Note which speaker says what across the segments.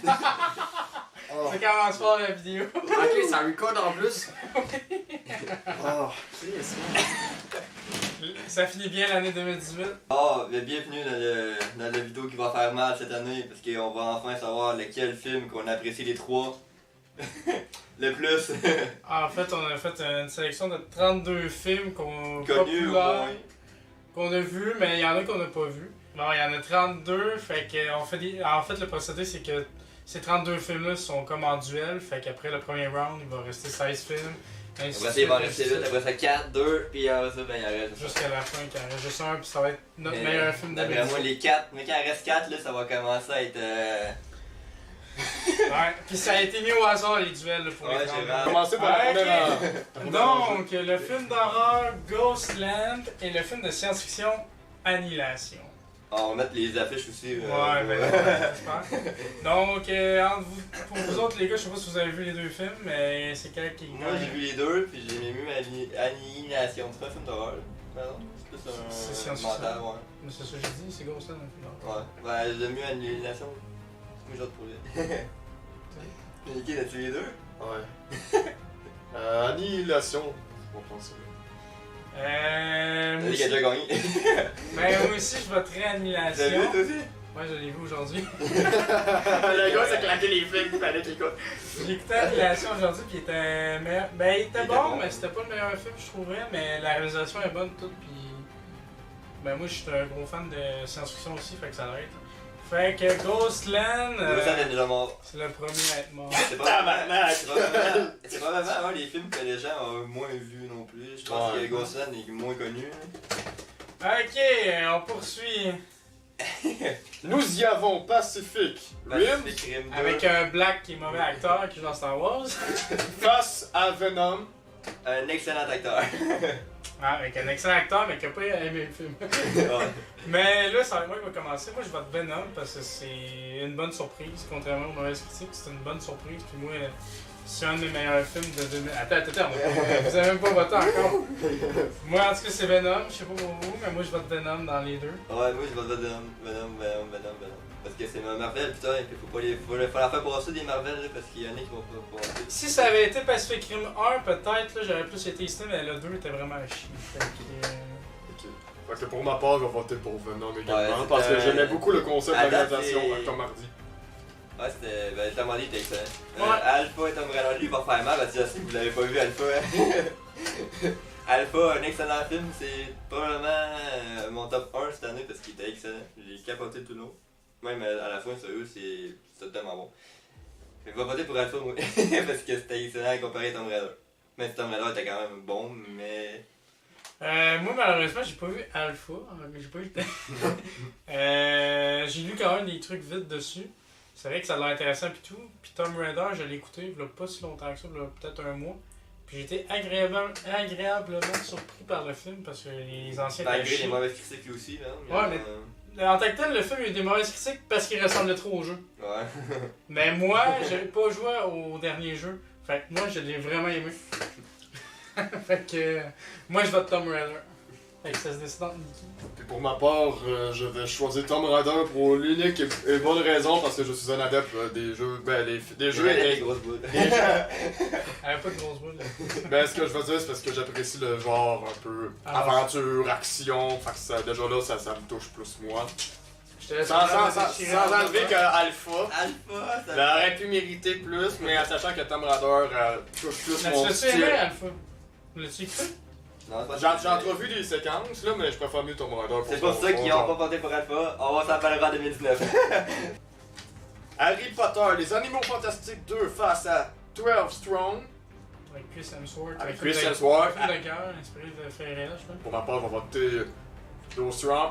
Speaker 1: Oh.
Speaker 2: Ça commence fort la vidéo.
Speaker 1: Ok, ça record en plus. Oh.
Speaker 2: Ça finit bien l'année 2018.
Speaker 3: Oh, bienvenue dans la vidéo qui va faire mal cette année, parce qu'on va enfin savoir lequel film qu'on apprécie les trois le plus.
Speaker 2: En fait, on a fait une sélection de 32 films qu'on
Speaker 3: Connus au moins.
Speaker 2: qu'on a vus, mais il y en a qu'on n'a pas vus. Bon, il y en a 32, fait que en fait, le procédé, c'est que ces 32 films-là sont comme en duel, fait qu'après le premier round, il va rester 16 films.
Speaker 3: Après ça, il va en rester 8, après ça 4, 2, puis après ça, ben il en reste.
Speaker 2: Jusqu'à la fin, qu'il en reste juste un, puis ça va être notre meilleur film de
Speaker 3: D'après moi, les 4, mais quand il en reste 4, là, ça va commencer à être.
Speaker 2: Ouais, puis ça a été mis au hasard les duels là, pour
Speaker 3: Ouais,
Speaker 2: les
Speaker 3: j'ai
Speaker 2: 32.
Speaker 3: vraiment-
Speaker 1: Commencez par la première.
Speaker 2: Donc, le film d'horreur Ghostland et le film de science-fiction Annihilation.
Speaker 3: On va mettre les affiches aussi.
Speaker 2: Ouais, mais j'espère. Donc, entre vous, pour vous autres, les gars, je sais pas si vous avez vu les deux films, mais c'est quel qui
Speaker 3: Moi, j'ai vu les deux, puis j'ai aimé Annihilation. C'est pas un film d'horreur, là? Non, c'est plus
Speaker 2: C'est
Speaker 3: un
Speaker 2: science-fiction.
Speaker 3: mental, ouais.
Speaker 2: Mais c'est ça que j'ai dit, c'est Ghostland un film d'horreur.
Speaker 3: Ouais, ben j'aime mieux Annihilation. C'est mieux pour lui. Ok, t'as-tu les deux?
Speaker 1: Ouais. Annihilation. On pense ça.
Speaker 2: Moi
Speaker 3: T'as dit
Speaker 2: aussi,
Speaker 3: qu'il a déjà gagné.
Speaker 2: ben, moi aussi, je voterais
Speaker 3: T'as
Speaker 2: Annihilation.
Speaker 3: vu, toi aussi?
Speaker 2: Ouais, je l'ai vu aujourd'hui.
Speaker 1: Le gars s'est claqué les films, il fallait qu'il écoute.
Speaker 2: J'ai écouté Annihilation aujourd'hui, puis il était meilleur. Ben, il était bon,
Speaker 3: bon.
Speaker 2: mais c'était pas le meilleur film, je trouvais, mais la réalisation est bonne, toute, puis. Ben, moi, je suis un gros fan de science-fiction aussi, fait que ça l'arrête. Fait que Ghostland.
Speaker 3: Ghostland est déjà mort.
Speaker 2: C'est le premier à être mort.
Speaker 3: C'est
Speaker 1: Tabarnak!
Speaker 3: c'est probablement un des films que les gens ont moins vu non plus. Je pense
Speaker 1: Ouais.
Speaker 3: que Ghostland est moins connu.
Speaker 2: Ok, on poursuit.
Speaker 1: Nous y avons Pacific Rim
Speaker 3: Pacific Rim 2.
Speaker 2: Avec un Black qui est mauvais acteur qui joue dans Star Wars.
Speaker 1: face à Venom.
Speaker 3: Un excellent acteur.
Speaker 2: Ah, avec un excellent acteur, mais qui a pas aimé le film.
Speaker 3: Ouais.
Speaker 2: Mais là, ça va être moi qui va commencer. Moi, je vote Venom parce que c'est une bonne surprise, contrairement aux mauvaises critiques. C'est une bonne surprise. Puis moi, c'est un des meilleurs films de 2000. Attends, vous avez même pas voté encore. Moi, en tout cas, c'est Venom. Je sais pas pour vous, mais moi, je vote Venom dans les deux.
Speaker 3: Ouais, moi je vais dire Venom. Parce que c'est Marvel, putain, il faut la faire passer des Marvel là, parce qu'il y en a qui vont pas passer.
Speaker 2: Si ça avait été Pacific Rim 1, peut-être, là, j'aurais plus été ici, mais le 2 était vraiment à chier. Fait que,
Speaker 1: Ok. Fait que pour ma part, je vais voter pour Venom également.
Speaker 3: Ouais,
Speaker 1: parce que
Speaker 3: c'était-
Speaker 1: j'aimais beaucoup le concept de
Speaker 3: à
Speaker 1: la
Speaker 3: date,
Speaker 1: réalisation,
Speaker 3: c'est-
Speaker 1: comme mardi.
Speaker 3: Ouais, c'était. Ben, Tom Hardy était excellent.
Speaker 2: Ouais.
Speaker 3: Alpha et Tom Raider, lui il va faire mal parce que je sais que vous l'avez pas vu Alpha. Hein? Alpha, un excellent film, c'est probablement mon top 1 cette année parce qu'il était excellent. J'ai capoté tout le long. Même à la fin, sérieux, c'est tellement bon. Fait que je vais voter pour Alpha, moi, parce que c'était excellent comparé à Tom Raider. Même si Tom Raider était quand même bon, mais.
Speaker 2: moi, malheureusement, j'ai pas vu Alpha, mais j'ai pas eu le temps. J'ai lu quand même des trucs vite dessus. C'est vrai que ça a l'air intéressant pis tout. Puis Tomb Raider, je l'ai écouté il y a pas si longtemps que ça, il y a peut-être un mois. Puis j'ai été agréablement surpris par le film parce que les anciens étaient
Speaker 3: Malgré les
Speaker 2: chiés.
Speaker 3: mauvaises critiques lui aussi, là.
Speaker 2: Ouais, En tant que tel, le film a eu des mauvaises critiques parce qu'il ressemblait trop au jeu.
Speaker 3: Ouais.
Speaker 2: Mais moi, j'avais pas joué au dernier jeu. Fait que moi, je l'ai vraiment aimé. Fait que moi, je vote Tomb Raider. Fait que ça se décide entre Nicky.
Speaker 1: Puis pour ma part, je vais choisir Tomb Raider pour l'unique et bonne raison parce que je suis un adepte des jeux. Ben, des jeux
Speaker 3: Des
Speaker 1: et.
Speaker 3: grosses boules.
Speaker 2: Elle avait pas de grosse boule. Là.
Speaker 1: Ben, ce que je veux dire, c'est parce que j'apprécie le genre un peu
Speaker 2: Ah,
Speaker 1: aventure, action. Fait que ça, déjà là, ça me touche plus moi.
Speaker 2: Je te laisse
Speaker 1: Sans
Speaker 2: déchirer
Speaker 1: enlever
Speaker 2: en
Speaker 1: que Alpha.
Speaker 3: Alpha, ça.
Speaker 1: Elle aurait pu mériter plus, mais en sachant que Tomb Raider touche plus mon
Speaker 2: L'as-tu aimé,
Speaker 1: style.
Speaker 2: Alpha? L'as-tu écouté?
Speaker 3: Non, c'est pas
Speaker 1: J'ai
Speaker 3: ça.
Speaker 1: entrevu des séquences, là, mais je préfère mieux Tomb Raider pour
Speaker 3: C'est pour
Speaker 1: son-
Speaker 3: ça
Speaker 1: son
Speaker 3: qu'ils
Speaker 1: genre.
Speaker 3: ont pas voté pour Alpha. On va s'en parler en 2019.
Speaker 1: Harry Potter, les Animaux Fantastiques 2 face à 12 Strong.
Speaker 2: Avec Chris Hemsworth.
Speaker 1: Avec
Speaker 2: un
Speaker 1: Chris
Speaker 2: film de-
Speaker 1: Hemsworth.
Speaker 2: un film de cœur inspiré de faits réels, je pense.
Speaker 1: Pour ma part, je vais voter 12 Strong.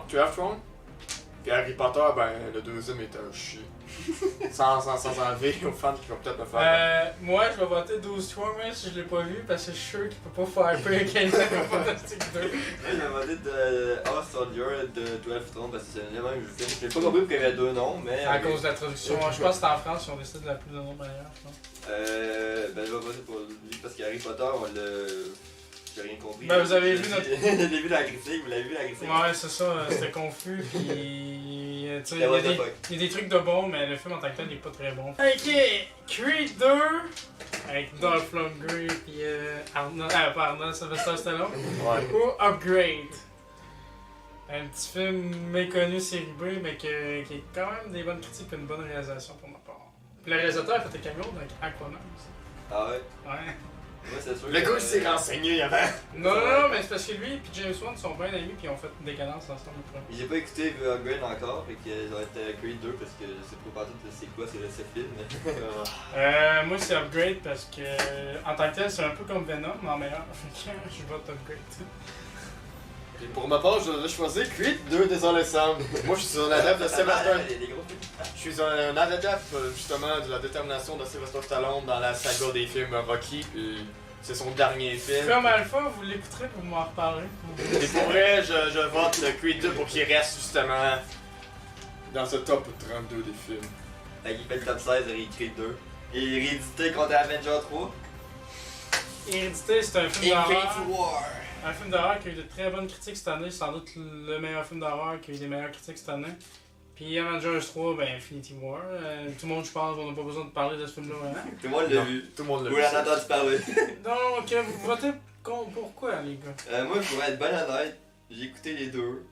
Speaker 1: Puis Harry Potter, ben, le deuxième était un chien. sans enlever aux fans qui vont peut-être me faire.
Speaker 2: Moi, je vais voter 12 Storm, même si je l'ai pas vu, parce que je suis sûr qu'il peut pas faire pire qu'un film Fantastique 2.
Speaker 3: Moi, j'ai voté de House Soldier de 12 Thrones parce que c'est le même film. Je l'ai pas compris pourquoi il y avait deux noms, mais.
Speaker 2: À cause de la traduction. Je pense que c'est en France, ils ont décidé de l'appeler de l'autre manière, je pense.
Speaker 3: Ben, je vais voter pour lui parce qu'Harry Potter, on le. j'ai rien compris.
Speaker 2: Ben, vous avez vu
Speaker 3: notre. Je l'ai vu dans la critique, vous l'avez vu dans la critique.
Speaker 2: Ouais, c'est ça, c'était confus, pis. Tu sais, il y
Speaker 3: What
Speaker 2: a
Speaker 3: the fuck.
Speaker 2: des trucs de bon, mais le film en tant que tel n'est pas très bon. Ok, Creed 2, avec Dolph Lundgren pis Arnold, pas Arnold, Sylvester Stallone,
Speaker 1: Ouais.
Speaker 2: ou Upgrade. Un petit film méconnu série B, mais qui a quand même des bonnes critiques et une bonne réalisation pour ma part. Puis le réalisateur a fait un caméo dans Aquaman aussi.
Speaker 3: Ah ouais?
Speaker 2: Ouais.
Speaker 3: Moi, c'est sûr.
Speaker 1: Le gars, il s'est renseigné avant.
Speaker 2: Non, mais c'est parce que lui et James Wan sont bien amis puis ils ont fait une décadence ensemble.
Speaker 3: J'ai pas écouté The Upgrade encore, fait que ça va être Creed 2 parce que je sais pas partout c'est quoi ce film.
Speaker 2: Moi c'est Upgrade parce que en tant que tel c'est un peu comme Venom mais en meilleur. Je vote Upgrade.
Speaker 1: Et pour ma part, je vais choisir Creed 2, désolé Sam. Moi, je suis un adepte de Sylvester.
Speaker 3: Les gros films.
Speaker 1: Je suis un adepte justement de la détermination de Sylvester Stallone dans la saga des films Rocky, puis c'est son dernier film.
Speaker 2: Comme Alpha, vous l'écouterez pour m'en reparler.
Speaker 1: Et pour vrai, je vote le Creed 2 pour qu'il reste justement dans ce top 32 des films.
Speaker 3: Fait qu'il fait le top 16 de Creed 2. Et Hérédité contre Avenger 3.
Speaker 2: Hérédité, c'est un film
Speaker 3: Infinity
Speaker 2: d'horreur.
Speaker 3: War.
Speaker 2: Un film d'horreur qui a eu de très bonnes critiques cette année, sans doute le meilleur film d'horreur qui a eu des meilleures critiques cette année. Puis Avengers 3, ben Infinity War. Tout le monde, je pense, on n'a pas besoin de parler de ce film-là vraiment.
Speaker 3: Tout le monde l'a
Speaker 1: Non,
Speaker 3: vu.
Speaker 1: Tout le monde l'a
Speaker 3: Vous
Speaker 1: vu.
Speaker 3: en avez entendu parler.
Speaker 2: Donc, vous votez pourquoi, les gars?
Speaker 3: Moi, pour être ben honnête, j'ai écouté les deux.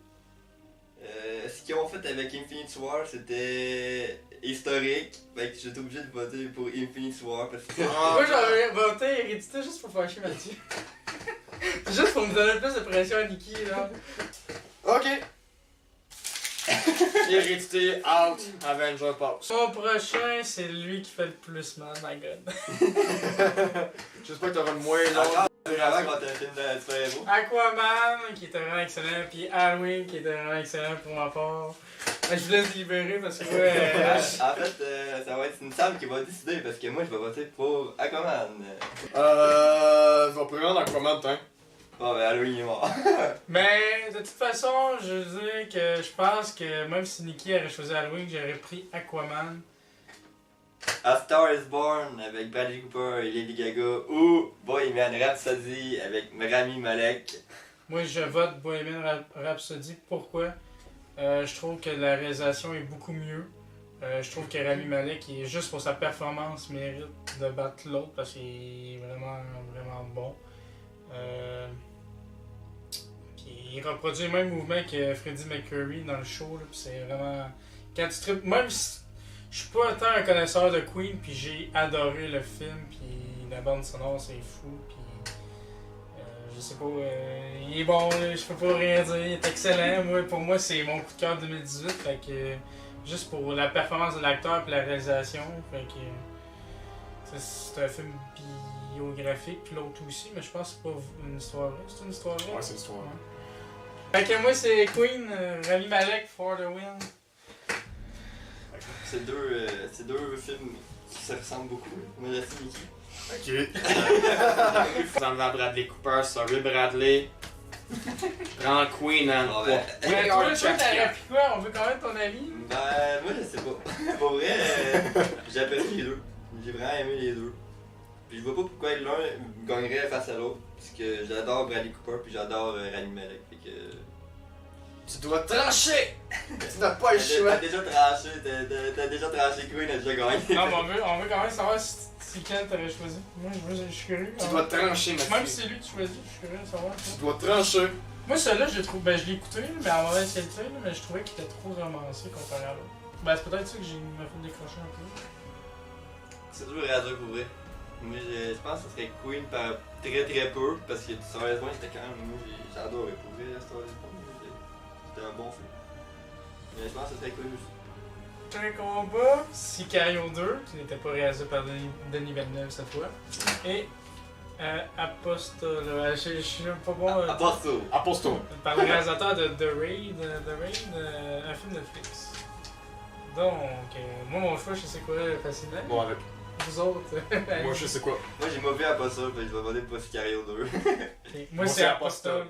Speaker 3: Ce qu'ils ont fait avec Infinity War, c'était historique. Fait que j'étais obligé de voter pour Infinity War parce que.
Speaker 2: Moi, j'aurais voté Hérédité juste pour fâcher Mathieu. Juste pour me donner plus de pression à Nikki, là.
Speaker 1: Ok. Hérédité, out, Avenger pass.
Speaker 2: Mon prochain, c'est lui qui fait le plus mal, my god.
Speaker 1: J'espère que t'auras le moins long.
Speaker 3: Encore vraiment quand t'as un film de super-héros.
Speaker 2: Aquaman, qui était vraiment excellent, puis Halloween, qui était vraiment excellent pour ma part. Je vous laisse libérer parce que,
Speaker 3: En fait, ça va être une Sam qui va décider parce que moi je vais voter pour Aquaman.
Speaker 1: Je vais prendre Aquaman, hein.
Speaker 3: Bon, ben Halloween est mort.
Speaker 2: Mais de toute façon, je veux dire que je pense que même si Nikki aurait choisi Halloween, j'aurais pris Aquaman.
Speaker 3: A Star is Born avec Bradley Cooper et Lady Gaga ou Bohemian Rhapsody avec Rami Malek.
Speaker 2: Moi, je vote Bohemian Rhapsody. Pourquoi? Je trouve que la réalisation est beaucoup mieux. Je trouve que Rami Malek, est juste pour sa performance, mérite de battre l'autre parce qu'il est vraiment, vraiment bon. Puis il reproduit le même mouvement que Freddie Mercury dans le show. Là, puis c'est vraiment. Quand tu tripes, même si je suis pas tant un connaisseur de Queen, puis j'ai adoré le film, puis la bande sonore c'est fou, puis je sais pas, il est bon, là, je peux pas rien dire, il est excellent. Moi, pour moi, c'est mon coup de cœur 2018, fait que juste pour la performance de l'acteur et la réalisation, fait que c'est un film biographique, puis l'autre aussi, mais je pense que c'est pas une histoire vraie. C'est une histoire vraie?
Speaker 1: Ouais, c'est l'histoire.
Speaker 2: Fait que moi, c'est Queen, Rami Malek, For the Win.
Speaker 3: C'est deux films qui se ressemblent beaucoup. Merci Mickey.
Speaker 1: Ok. En avant Bradley Cooper, sorry Bradley. Prends Queen, hein.
Speaker 3: Ah ben,
Speaker 2: Mais toi, t'aurais pris quoi? On veut quand même ton avis?
Speaker 3: Ben, moi je sais pas. Pour vrai, j'apprécie les deux. J'ai vraiment aimé les deux. Puis je vois pas pourquoi l'un gagnerait face à l'autre. Parce que j'adore Bradley Cooper puis j'adore Rami Malek. Fait que.
Speaker 1: Tu dois trancher! Tu n'as pas le
Speaker 3: T'as
Speaker 1: choix.
Speaker 3: t'as déjà tranché Queen, a déjà gagné.
Speaker 2: Non, mais on veut quand même savoir si Ken t'aurais choisi. Moi, je suis curieux.
Speaker 1: Tu dois trancher,
Speaker 2: Même
Speaker 1: Mathieu.
Speaker 2: si c'est lui que tu choisis, je suis curieux de savoir.
Speaker 1: Tu dois trancher.
Speaker 2: Moi, celui-là, je l'ai écouté, mais en mauvaise qualité, là, mais je trouvais qu'il était trop romancé comparé à l'autre. Ben, c'est peut-être ça que j'ai m'a fait décrocher un peu.
Speaker 3: C'est dur à dire pour vrai. Moi je pense que ce serait Queen par très peu. Parce que Star is Born c'était quand même. Moi j'ai adoré pour vrai Star is Born. C'était un bon film. Mais je pense que ce serait Queen aussi.
Speaker 2: Un combat, Sicario 2, qui n'était pas réalisé par Denis Villeneuve cette fois. Et Apostol, je suis pas bon.
Speaker 3: À part ça.
Speaker 1: Aposto.
Speaker 2: Par le réalisateur de The Raid, un film Netflix. Donc, moi mon choix, je sais quoi facilement.
Speaker 1: Bon, avec.
Speaker 2: Vous autres.
Speaker 1: Moi, je sais quoi.
Speaker 3: Moi j'ai mauvais à pas ça, fait que je vais voter pour Sicario 2.
Speaker 2: Okay. Moi c'est Apostol.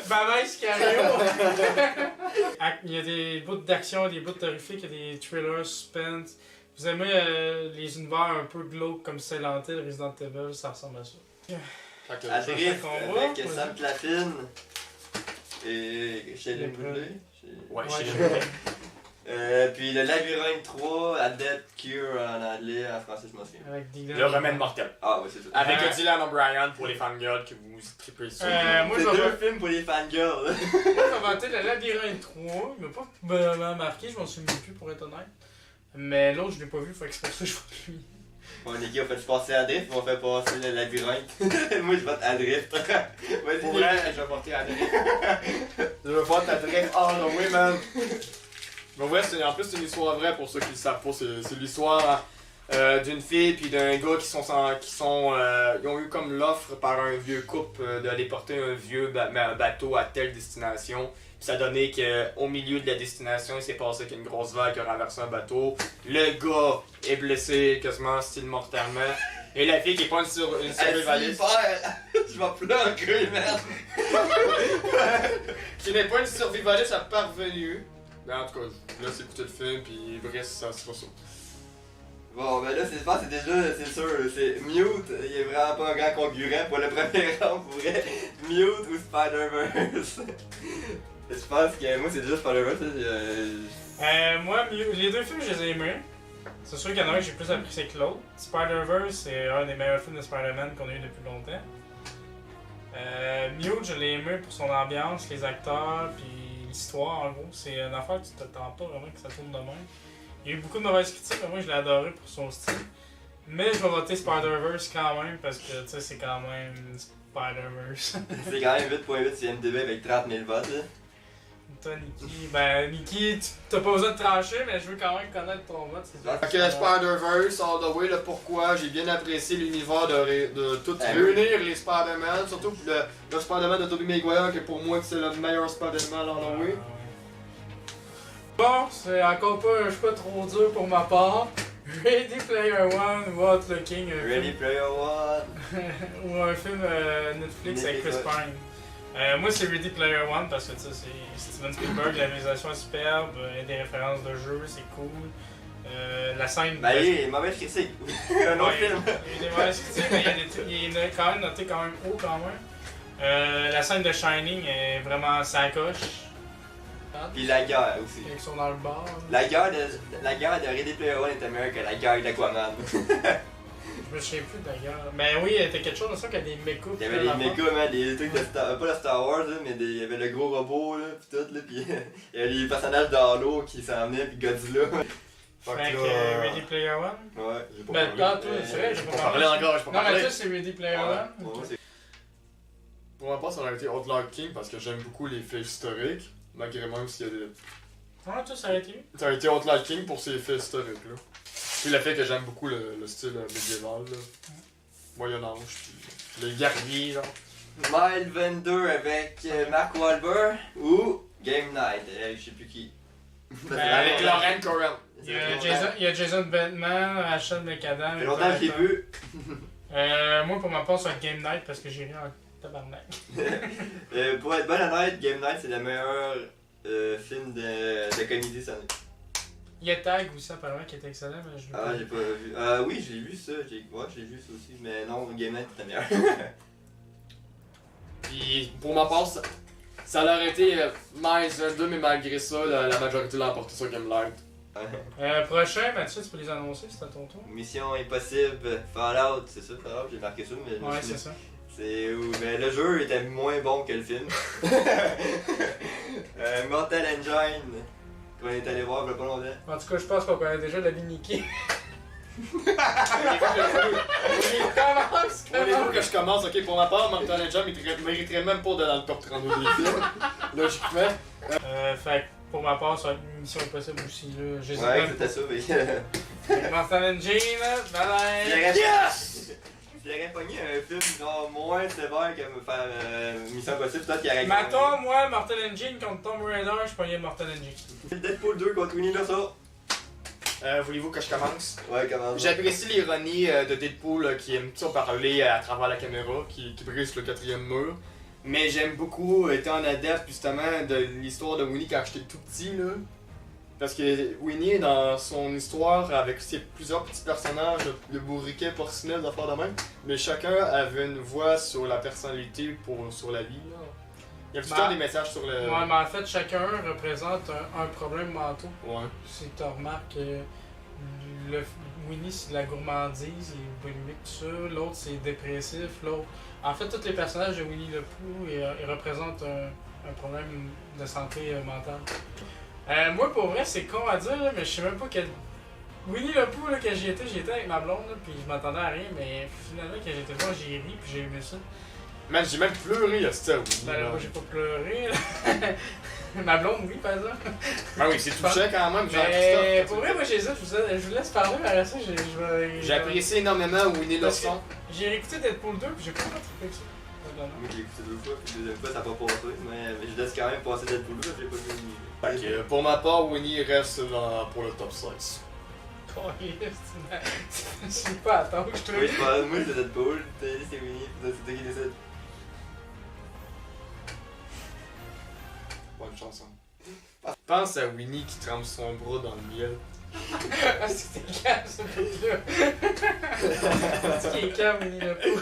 Speaker 2: Bye Sicario. Il y a des bouts d'action, des bouts horrifiques, il y a des thrillers, suspense. Vous aimez les univers un peu glauques comme Silent Hill, Resident Evil, ça ressemble à ça.
Speaker 1: Fait que-
Speaker 3: Adrift
Speaker 2: combat,
Speaker 3: avec
Speaker 2: ouais.
Speaker 3: Sam Claflin et Shailene Woodley.
Speaker 1: Ouais,
Speaker 2: Ouais,
Speaker 1: chez
Speaker 3: Puis le Labyrinthe 3, à Death Cure en anglais, en français je m'en souviens.
Speaker 2: Avec Dylan.
Speaker 1: Le remède mortel.
Speaker 3: Ah ouais, c'est ça.
Speaker 1: Avec
Speaker 2: Euh,
Speaker 1: Dylan O'Brien pour les fangirls que vous trippez sur.
Speaker 2: moi,
Speaker 3: C'est
Speaker 2: je vais
Speaker 3: deux films pour les fangirls.
Speaker 2: Moi, j'ai inventé le Labyrinthe 3. Il m'a pas vraiment marqué, je m'en souviens plus pour être honnête. Mais l'autre, je l'ai pas vu, fait que c'est pour ça que je vote lui.
Speaker 3: Bon, les gars, on fait passer à Drift, on fait passer le Labyrinthe. Moi, je vote à Drift. Vas-y,
Speaker 1: Pour
Speaker 3: les gars.
Speaker 1: vrai, je vais voter à Drift. Je vais voter à Drift all the way, man. Mais ouais, en plus, c'est une histoire vraie pour ceux qui le savent pas. C'est l'histoire d'une fille puis d'un gars qui ils ont eu comme l'offre par un vieux couple d'aller porter un vieux bateau à telle destination. Puis ça a donné qu'au milieu de la destination, il s'est passé qu'une grosse vague a renversé un bateau. Le gars est blessé quasiment style mortellement. Et la fille qui est pas une survivaliste.
Speaker 3: Je vais pleurer, merde.
Speaker 1: Qui n'est pas une survivaliste à parvenue. Mais en tout cas, je vous laisse écouter le film, puis Brice, ça sera ça.
Speaker 3: Bon, ben là, c'est déjà, c'est sûr, c'est Mute, il est vraiment pas un grand concurrent pour le premier round, pour vrai. Mute ou Spider-Verse. Je pense que moi, c'est déjà Spider-Verse.
Speaker 2: Moi, les deux films, je les ai aimés. C'est sûr qu'il y en a un que j'ai plus apprécié que l'autre. Spider-Verse, c'est un des meilleurs films de Spider-Man qu'on a eu depuis longtemps. Mute, je l'ai aimé pour son ambiance, les acteurs, puis l'histoire en gros. C'est une affaire que tu t'attends pas vraiment que ça tourne de même. Il y a eu beaucoup de mauvaises critiques, mais moi je l'ai adoré pour son style. Mais je vais voter Spider-Verse quand même parce que tu sais, c'est quand même Spider-Verse.
Speaker 3: C'est quand même 8.8 sur MDB avec 30 000 votes. Là.
Speaker 2: Toi, Niki, Niki, t'as pas besoin de trancher, mais je veux quand même connaître ton vote. C'est
Speaker 1: Fait que Spider-Verse, all the way, le pourquoi, j'ai bien apprécié l'univers de tout réunir les Spider-Man, surtout le Spider-Man de Tobey Maguire, qui pour moi c'est le meilleur Spider-Man all the way.
Speaker 2: Bon, c'est encore pas un choix trop dur pour ma part. Ready Player One ou Outlooking,
Speaker 3: Ready Player One.
Speaker 2: ou un film Netflix avec Chris Pine. Moi c'est Ready Player One parce que tu sais, c'est Steven Spielberg, la réalisation est superbe, il y a des références de jeu, c'est cool. La scène.
Speaker 3: Ben, il est mauvaise critique. Un autre film.
Speaker 2: Il y a des mauvaises critiques, mais il est quand même noté quand même haut quand même. La scène de Shining est vraiment sacoche.
Speaker 3: Puis la guerre aussi.
Speaker 2: Ils sont dans le bar.
Speaker 3: La guerre de Ready Player One était meilleure que la guerre d'Aquaman.
Speaker 2: Je me souviens plus d'ailleurs. Mais oui, il y avait quelque chose de ça qu'il y a des mécas.
Speaker 3: Il y avait des mécas, man, des trucs de Star... Pas de Star Wars, là, mais il y avait le gros robot, là, pis tout, là, pis il y avait les personnages dans l'eau qui s'en venaient, pis Godzilla.
Speaker 2: Fait que Ready Player One?
Speaker 3: Ouais.
Speaker 1: J'ai pas
Speaker 2: Ben,
Speaker 1: parlé.
Speaker 2: toi, c'est vrai, j'ai pas
Speaker 1: Parler
Speaker 2: parlé.
Speaker 1: encore, je peux
Speaker 2: Non, mais
Speaker 1: parler.
Speaker 2: toi, c'est Ready Player One?
Speaker 3: Pour moi, c'est...
Speaker 1: Pour ma part, ça aurait été Outlaw King parce que j'aime beaucoup les faits historiques, malgré même s'il y a des...
Speaker 2: Ouais, toi, ça aurait été?
Speaker 1: Ça aurait été Outlaw King pour ses faits historiques, là. Puis le fait que j'aime beaucoup le style médiéval, là. Moyen-Âge, puis les guerriers, genre.
Speaker 3: Mile 22 avec Mark Wahlberg ou Game Night, je sais plus qui.
Speaker 2: Ben,
Speaker 1: Avec Lauren Coran.
Speaker 2: Il y a Jason Bateman, Rachel McAdams.
Speaker 3: Ça fait longtemps que je l'ai vu.
Speaker 2: Moi, pour ma part, c'est Game Night parce que j'ai ri en tabarnak.
Speaker 3: Pour être bon honnête, Game Night c'est le meilleur film de comédie cette année.
Speaker 2: Il y a Tag aussi, apparemment, qui est excellent, mais je l'ai
Speaker 3: Ah,
Speaker 2: pas
Speaker 3: j'ai
Speaker 2: vu.
Speaker 3: pas vu. Oui, j'ai vu ça. Ouais, j'ai vu ça aussi. Mais non, Game Night c'était meilleur.
Speaker 1: Puis pour ma part, ça aurait été Miles 22, mais malgré ça, la majorité l'a emporté sur Game Light.
Speaker 2: Prochain, Mathieu, tu peux les annoncer, c'est à ton tour.
Speaker 3: Mission Impossible, Fallout, c'est ça, Fallout, j'ai marqué ça, mais je me
Speaker 2: Ouais,
Speaker 3: souviens-
Speaker 2: c'est ça.
Speaker 3: C'est où mais le jeu était moins bon que le film. Mortal Engine, qu'on est allé voir il y a pas longtemps.
Speaker 2: En tout cas, je pense qu'on connaît déjà la vie de Nicky. Commence,
Speaker 1: Voulez-vous que je commence? Ok, pour ma part, Mortal Engine mériterait même pas de dans le top 32 des films. Logiquement.
Speaker 2: Fait que pour ma part, ça va être une mission impossible aussi. Là. J'hésite
Speaker 3: Ouais,
Speaker 2: même
Speaker 3: c'était ça, mais.
Speaker 2: pas. Mortal Engine, bye bye!
Speaker 3: Il aurait pogné un film genre moins sévère que me faire Mission Impossible, peut-être qu'il aurait
Speaker 2: Mettons, moi, Mortal Engine contre Tomb Raider, je pognais Mortal Engine.
Speaker 3: Deadpool 2 contre Winnie l'oiseau.
Speaker 1: Voulez-vous que je commence?
Speaker 3: Ouais, comment ça?
Speaker 1: J'apprécie l'ironie de Deadpool qui aime ça parler à travers la caméra, qui brise le quatrième mur. Mais j'aime beaucoup, étant un adepte justement de l'histoire de Winnie quand j'étais tout petit, là. Parce que Winnie, dans son histoire, avec ses plusieurs petits personnages, le bourriquet porcinel, d'affaires de même, mais chacun avait une voix sur la personnalité, sur la vie. Là. Il y a tout le temps des messages sur le...
Speaker 2: Ouais, mais en fait, chacun représente un problème mental.
Speaker 1: Ouais.
Speaker 2: Si tu remarques, Winnie, c'est de la gourmandise, il est boulimique, tout ça. L'autre, c'est dépressif. L'autre... En fait, tous les personnages de Winnie le Pooh, ils représentent un problème de santé mentale. Moi, pour vrai, c'est con à dire, là, mais je sais même pas quel... Winnie le Pooh, là, quand j'y étais avec ma blonde, là, puis je m'attendais à rien, mais finalement, quand j'étais voir, j'ai ri, puis j'ai aimé ça.
Speaker 1: Man, j'ai même pleuré à cette Winnie.
Speaker 2: Ben là, moi, j'ai pas pleuré, là. Ma blonde, oui, par exemple.
Speaker 1: Ah oui, c'est touchant quand même.
Speaker 2: Mais pour vrai, moi, j'hésite, je vous laisse parler, mais après ça, je vais...
Speaker 1: J'ai apprécié énormément Winnie l'ourson.
Speaker 2: J'ai écouté Deadpool 2, puis j'ai pas trippé que ça.
Speaker 3: Moi j'ai écouté 2 fois, puis la deuxième fois ça n'a pas passé, mais je laisse quand même passer Deadpool 2, j'ai pas vu Winnie.
Speaker 1: Fait que, pour ma part, Winnie reste pour le top 6.
Speaker 2: C'est pas à temps, je trouve.
Speaker 3: Oui, moi c'est Deadpool, c'est Winnie, c'est toi qui décide.
Speaker 1: Bonne chanson. Pense à Winnie qui trempe son bras dans le miel.
Speaker 2: Ah, c'était calme, ce truc-là. C'est qui est calme, Winnie le Pooh.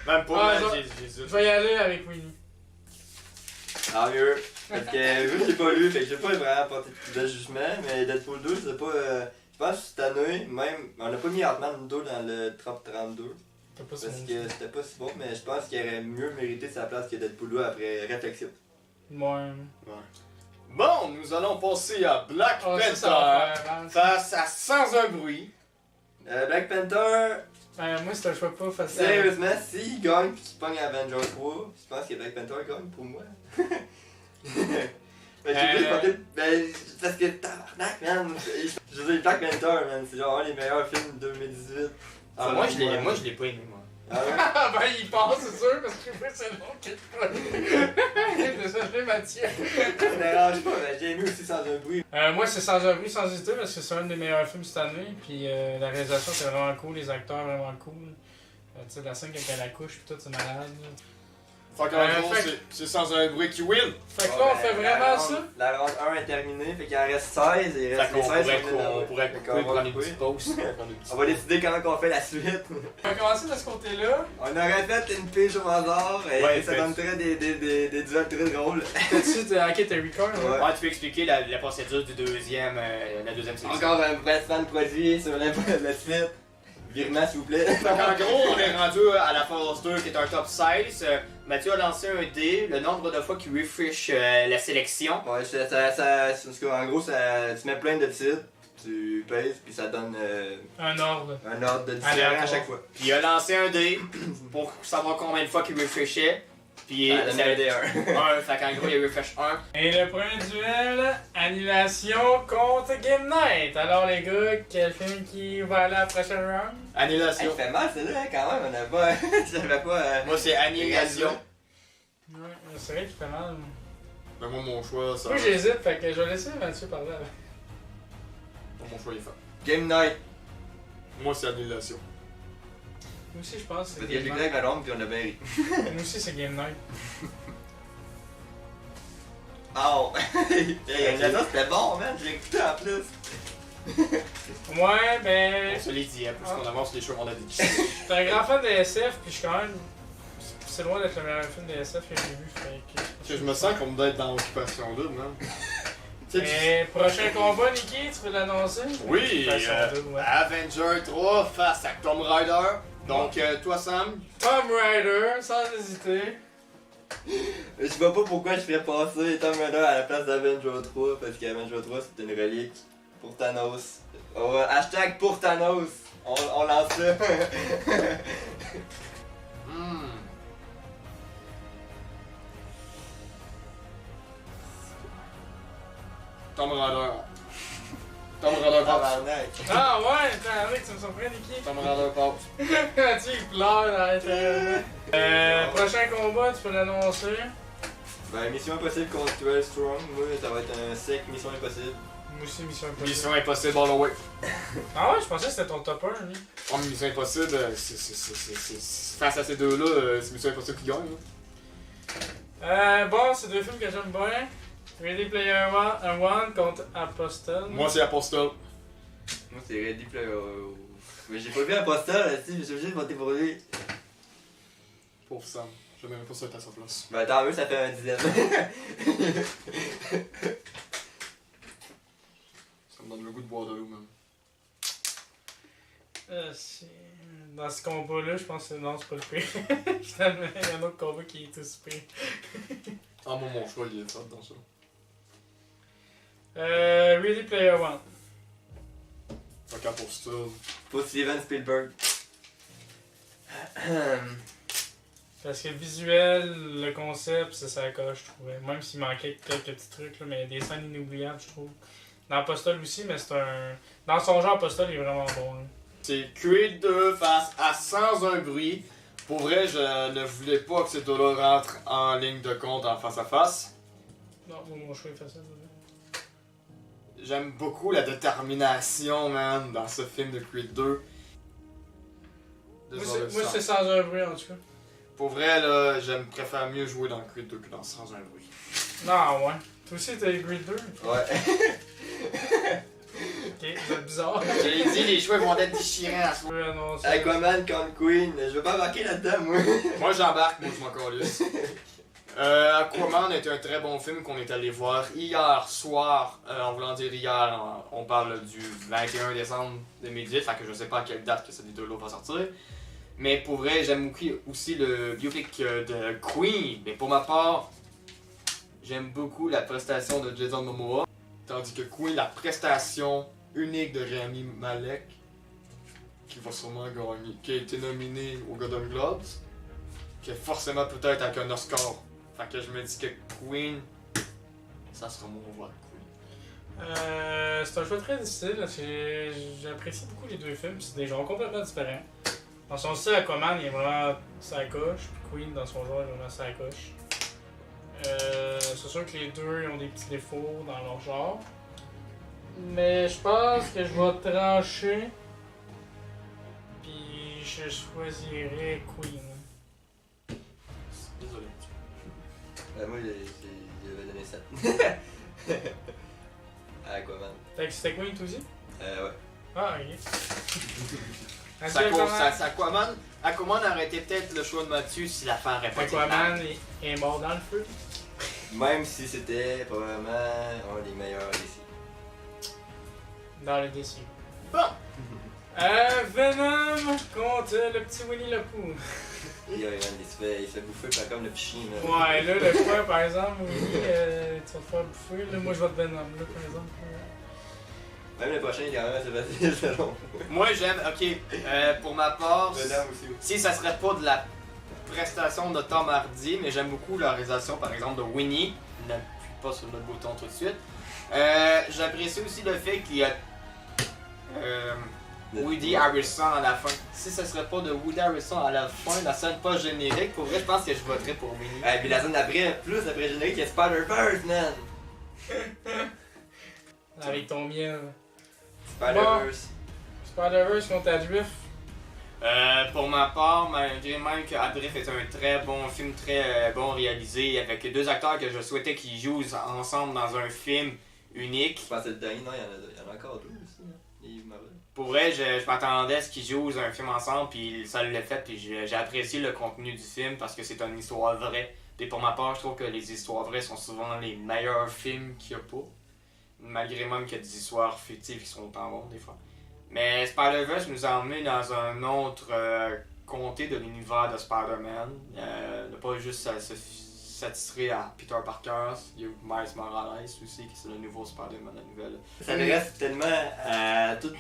Speaker 1: Même pour
Speaker 2: Ah,
Speaker 1: moi,
Speaker 2: je vais y aller avec Winnie.
Speaker 3: Ah mieux, parce que vu que j'ai pas lu, fait que j'ai pas vraiment porté de jugement, mais Deadpool 2, c'est pas... je pense que cette année, même, on a pas mis Ant-Man 2 dans le top 32. Parce que c'était pas si bon, mais je pense qu'il aurait mieux mérité sa place que Deadpool 2 après réflexion.
Speaker 2: Ouais.
Speaker 1: Bon, nous allons passer à Black
Speaker 2: Ça va
Speaker 1: Panther
Speaker 2: faire mal.
Speaker 1: face à Sans un bruit.
Speaker 3: Black Panther,
Speaker 2: Moi, c'est un choix pas facile.
Speaker 3: sérieusement, s'il gagne pis qu'il pogne Avengers 3, je pense que Black Panther gagne pour moi. Ben, j'ai plus porté. Ben, parce que tabarnak, man. Je veux dire, Black Panther, man, c'est genre un des meilleurs films de 2018.
Speaker 1: Ah, moi, je l'ai pas aimé, moi.
Speaker 3: Ah ouais?
Speaker 2: Ben, il passe, c'est sûr, parce que c'est long qu'il te Désolé, Mathieu.
Speaker 3: Ça me dérange pas, mais j'ai aimé aussi Sans un bruit.
Speaker 2: Moi, c'est Sans un bruit, sans hésiter, parce que c'est un des meilleurs films cette année. Puis la réalisation, c'est vraiment cool, les acteurs, vraiment cool. Tu sais, la scène quand elle accouche, puis tout, c'est malade.
Speaker 1: Fait qu'en gros, c'est Sans un bruit qui win.
Speaker 2: Fait que là, on fait vraiment ça.
Speaker 3: La ronde 1 est terminée, fait qu'il en reste 16 et il reste
Speaker 1: Fait qu'on
Speaker 3: 16.
Speaker 1: pourrait couper, prendre une petite pause.
Speaker 3: On va décider comment on fait la suite.
Speaker 2: On va commencer de ce côté-là.
Speaker 3: On aurait fait une pige au hasard et
Speaker 1: Ouais,
Speaker 3: ça
Speaker 1: fait-
Speaker 3: donnerait des duels très drôles.
Speaker 2: T'as-tu, ok, t'as record, là?
Speaker 3: Ouais.
Speaker 1: Ouais, tu peux expliquer la procédure du deuxième, la deuxième sélection.
Speaker 3: Encore un placement de produit sur le site. Virement, s'il vous plaît.
Speaker 1: Fait qu'en gros, on est rendu à la phase 2 qui est un top 16. Mathieu a lancé un dé, le nombre de fois qu'il refresh la sélection.
Speaker 3: Ouais, en gros, tu mets plein de titres, tu pèses, puis ça donne
Speaker 2: Un ordre.
Speaker 3: un ordre de différent à
Speaker 2: Aléatoire.
Speaker 3: chaque fois.
Speaker 1: Puis il a lancé un dé pour savoir combien de fois qu'il refreshait. Puis
Speaker 3: Ça donne un dé 1.
Speaker 1: un, fait qu'en gros, il refresh 1.
Speaker 2: Et le premier duel, Annihilation contre Game Night. Alors les gars, quel film qui va aller à la prochaine round?
Speaker 3: Ça
Speaker 1: Annihilation.
Speaker 3: fait mal, celle-là, quand même, on n'a pas. J'avais pas.
Speaker 1: Moi, c'est Annihilation.
Speaker 2: Ouais, c'est vrai qu'il fait mal.
Speaker 1: Ben, moi, mon choix, ça.
Speaker 2: Moi j'hésite, fait que je vais laisser Mathieu parler avant.
Speaker 1: Mon choix, il est fait.
Speaker 3: Game Night.
Speaker 1: Moi, c'est Annihilation.
Speaker 2: Moi aussi je pense que
Speaker 3: Parce
Speaker 2: c'est
Speaker 3: que j'ai
Speaker 2: Game
Speaker 3: écouté
Speaker 2: Night.
Speaker 3: avec ma longue, puis on a bien ri.
Speaker 2: Moi aussi c'est Game Night.
Speaker 3: Oh! L'annihilation, c'était bon, man, j'ai écouté en plus.
Speaker 2: Ouais, ben.
Speaker 1: On se les dit, hein, plus qu'on avance les choix, on a dit.
Speaker 2: Je suis un grand fan de SF, puis je suis quand même. C'est loin d'être le meilleur film de SF que j'ai vu, fait que.
Speaker 1: Je me sens comme d'être dans Occupation Double, man. Tu sais,
Speaker 2: Et prochain combat, Niki, tu peux l'annoncer?
Speaker 1: Oui,
Speaker 2: Occupation Double, ouais.
Speaker 1: Avenger 3 face à Tomb Raider. Donc, toi, Sam,
Speaker 2: Tomb Raider, sans hésiter.
Speaker 3: Je vois pas pourquoi je ferais passer Tomb Raider à la place d'Avenger 3, parce qu'Avenger 3 c'est une relique pour Thanos. Oh, hashtag pour Thanos! On lance ça!
Speaker 1: Tomb Raider. Tomb Raider passe.
Speaker 3: Tabarnak.
Speaker 2: Ah ouais, attends, Rick, tu me surprends, Niki.
Speaker 1: Tomb Raider passe.
Speaker 2: Mathieu, il pleure dans l'intérieur. Prochain combat, tu peux l'annoncer.
Speaker 3: Ben, Mission Impossible contre 12 Strong, moi ça va être un sec Mission Impossible.
Speaker 2: Moi aussi, Mission Impossible.
Speaker 1: Mission Impossible all the way.
Speaker 2: Ah ouais, je pensais que c'était ton top 1, lui.
Speaker 1: Oh, mais Mission Impossible, face à ces deux-là, c'est Mission Impossible qui gagne.
Speaker 2: Bon, c'est deux films que j'aime bien. Ready Player One contre Apostle.
Speaker 1: Moi, c'est Apostle.
Speaker 3: Moi, c'est Ready Player. Mais j'ai pas vu Apostle, là-dessus, je suis obligé de voter pour lui.
Speaker 1: Pauvre Sam. Je même pas ça être à sa place.
Speaker 3: Ben, tant mieux, ça fait un dixième.
Speaker 1: Ça me donne le goût de boire de l'eau, même.
Speaker 2: Dans ce combat-là, je pense que non, c'est pas le pire. Finalement, il y a un autre combat qui est tout pire.
Speaker 1: Ah, moi, mon choix, il est fait dans ça.
Speaker 2: Ready Player One.
Speaker 1: Fait qu'Apostle.
Speaker 3: Pour Steven Spielberg.
Speaker 2: Parce que le visuel, le concept, ça coche, je trouvais. Même s'il manquait quelques petits trucs, là, mais des scènes inoubliables, je trouve. Dans Apostle aussi, mais c'est un. Dans son genre, Apostle, il est vraiment bon. Là.
Speaker 1: C'est Creed 2 face à Sans un bruit. Pour vrai, je ne voulais pas que ces deux-là rentrent en ligne de compte en face à face.
Speaker 2: Non, mon choix est facile.
Speaker 1: J'aime beaucoup la détermination, man, dans ce film de Creed 2.
Speaker 2: Moi,
Speaker 1: Désolé,
Speaker 2: c'est sans un bruit, en tout cas.
Speaker 1: Pour vrai, là, préfère mieux jouer dans Creed 2 que dans Sans un bruit.
Speaker 2: Non, ouais. Toi aussi, t'as eu Creed 2?
Speaker 3: Ouais.
Speaker 2: Ok, c'est bizarre.
Speaker 1: J'ai dit, les choix vont être déchirants à ce
Speaker 2: Je peux annoncer.
Speaker 3: Aquaman contre Queen, je veux pas embarquer là-dedans, moi.
Speaker 1: Moi, j'embarque, moi, je m'en calisse. Aquaman est un très bon film qu'on est allé voir hier soir. En voulant dire hier, on parle du 21 décembre 2018, fait que je sais pas à quelle date que ces deux-là va sortir. Mais pour vrai, j'aime aussi le biopic de Queen. Mais pour ma part, j'aime beaucoup la prestation de Jason Momoa. Tandis que Queen, la prestation unique de Rami Malek, qui va sûrement gagner, qui a été nominé au Golden Globes, qui est forcément peut-être avec un Oscar. Fait que je me dis que Queen, ça sera mon voix de Queen.
Speaker 2: C'est un choix très difficile. J'apprécie beaucoup les deux films. C'est des genres complètement différents. Dans son style, Aquaman, il est vraiment sa coche. Puis Queen, dans son genre, il est vraiment sa coche. C'est sûr que les deux ils ont des petits défauts dans leur genre. Mais je pense que je vais trancher. Puis je choisirais Queen.
Speaker 1: Désolé.
Speaker 3: Moi, j'avais donné 7. À Aquaman.
Speaker 2: Fait que c'était Queen, toi aussi?
Speaker 3: Ouais.
Speaker 2: Ah, ok.
Speaker 1: Aquaman aurait été peut-être le choix de Mathieu si la fin aurait pas été
Speaker 2: Aquaman est mort dans le feu.
Speaker 3: Même si c'était probablement un des meilleurs d'ici.
Speaker 2: Dans le DC.
Speaker 1: Bon.
Speaker 2: Venom contre le petit Winnie le Pooh.
Speaker 3: Il se fait bouffer par comme le petit chien. Là.
Speaker 2: Ouais, là, le point, par exemple, Winnie, tu vas te faire bouffer. Là, moi, je vais te Venom, là, par exemple.
Speaker 3: Même le prochain, il est quand même assez facile, c'est long.
Speaker 1: Moi j'aime, ok, pour ma part,
Speaker 3: Venom aussi.
Speaker 1: si ça serait pas de la prestation de Tom Hardy, mais j'aime beaucoup la réalisation par exemple de Winnie, n'appuie pas sur le bouton tout de suite. J'apprécie aussi le fait qu'il y a Woody Harrelson à la fin. Si ça serait pas de Woody Harrelson à la fin, la scène pas générique, pour vrai je pense que je voterais pour Winnie.
Speaker 3: Et puis la scène d'après, plus après générique, il y a Spider-Verse, man!
Speaker 2: Avec ton miel.
Speaker 3: Spider-Verse.
Speaker 2: Spider-Verse contre Adrift.
Speaker 1: Pour ma part, malgré même que Adrift est un très bon film, très bon réalisé, avec deux acteurs que je souhaitais qu'ils jouent ensemble dans un film unique.
Speaker 3: Je pense que c'est le dernier, non, il y en a encore deux aussi. Il m'avait.
Speaker 1: Pour vrai, je m'attendais à ce qu'ils jouent un film ensemble, puis ça l'a fait, puis j'ai apprécié le contenu du film parce que c'est une histoire vraie. Et pour ma part, je trouve que les histoires vraies sont souvent les meilleurs films qu'il n'y a pas. Malgré même qu'il y a des histoires fictives qui sont autant bonnes des fois. Mais Spider-Verse nous a emmenés dans un autre comté de l'univers de Spider-Man. Ne pas juste s'attirer à Peter Parker, il y a Miles Morales aussi, qui c'est le nouveau Spider-Man, la nouvelle.
Speaker 3: Ça reste tellement à tout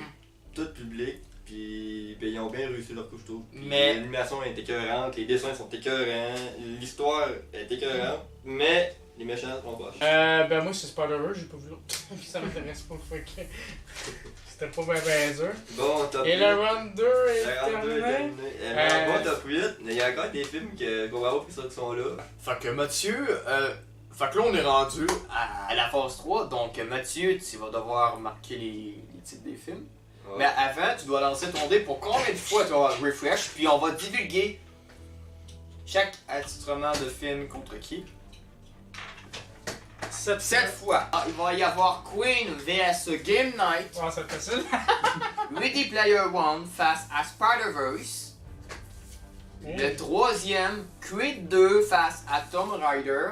Speaker 3: public, puis ben, ils ont bien réussi leur couche tout.
Speaker 1: Mais
Speaker 3: l'animation est écœurante, les dessins sont écœurants, l'histoire est écœurante, mais les méchants sont pas.
Speaker 2: Ben moi c'est Spider-Verse, j'ai pas vu l'autre. Ça m'intéresse pas, fait que c'était pas bien dur.
Speaker 3: Bon, top 8.
Speaker 2: Et le round 2 est
Speaker 3: Le round 2 est
Speaker 2: terminé.
Speaker 3: terminé. Bon, top 8, mais il y a encore des films qu'on va avoir qui sont là.
Speaker 1: Fait que Mathieu, fait que là on est rendu à la phase 3, donc Mathieu, tu vas devoir marquer les titres des films.
Speaker 3: Ouais.
Speaker 1: Mais avant, tu dois lancer ton dé pour combien de fois tu vas avoir refresh, puis on va divulguer chaque attitrement de film contre qui. 7 fois. Ah, il va y avoir Queen vs Game Night.
Speaker 2: Ouais, c'est facile.
Speaker 1: Ready Player One face à Spider-Verse. Le troisième, Creed 2 face à Tomb Raider.